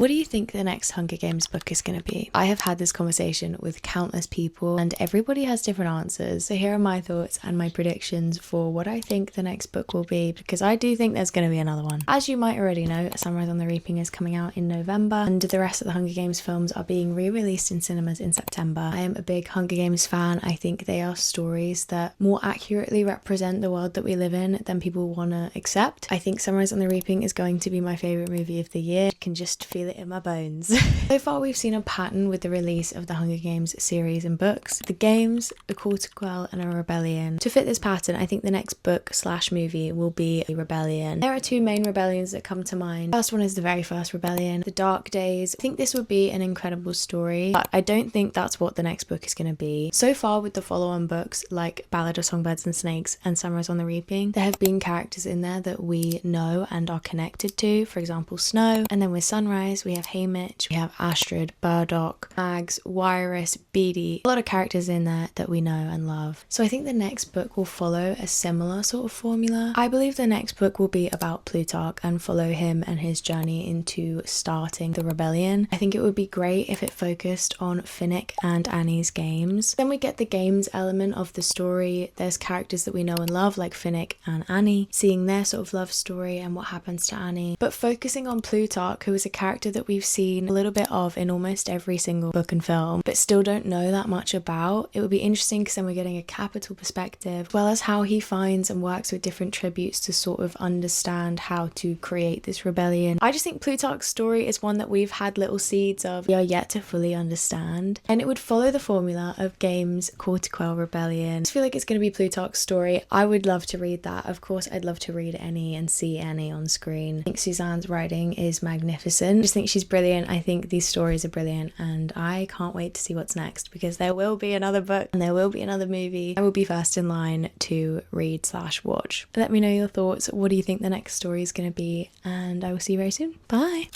What do you think the next Hunger Games book is going to be? I have had this conversation with countless people and everybody has different answers. So here are my thoughts and my predictions for what I think the next book will be, because I do think there's going to be another one. As you might already know, Sunrise on the Reaping is coming out in November and the rest of the Hunger Games films are being re-released in cinemas in September. I am a big Hunger Games fan. I think they are stories that more accurately represent the world that we live in than people want to accept. I think Sunrise on the Reaping is going to be my favourite movie of the year. I can just feel it in my bones. So far we've seen a pattern with the release of the Hunger Games series and books. The games, A Call to Quell and A Rebellion. To fit this pattern, I think the next book / movie will be a rebellion. There are two main rebellions that come to mind. The first one is the very first rebellion, The Dark Days. I think this would be an incredible story, but I don't think that's what the next book is going to be. So far with the follow-on books like Ballad of Songbirds and Snakes and Sunrise on the Reaping, there have been characters in there that we know and are connected to, for example Snow, and then with Sunrise we have Haymitch, we have Astrid, Burdock, Mags, Wiress, Beady, a lot of characters in there that we know and love. So I think the next book will follow a similar sort of formula. I believe the next book will be about Plutarch and follow him and his journey into starting the rebellion. I think it would be great if it focused on Finnick and Annie's games. Then we get the games element of the story. There's characters that we know and love like Finnick and Annie, seeing their sort of love story and what happens to Annie, but focusing on Plutarch, who is a character that we've seen a little bit of in almost every single book and film but still don't know that much about. It would be interesting because then we're getting a capital perspective as well as how he finds and works with different tributes to sort of understand how to create this rebellion. I just think Plutarch's story is one that we've had little seeds of, we are yet to fully understand, and it would follow the formula of games, Call to Quell, Rebellion. I just feel like it's going to be Plutarch's story. I would love to read that. Of course I'd love to read Annie and see Annie on screen. I think Suzanne's writing is magnificent. I just think she's brilliant. I think these stories are brilliant and I can't wait to see what's next, because there will be another book and there will be another movie. I will be first in line to read / watch. Let me know your thoughts. What do you think the next story is going to be? And I will see you very soon. Bye!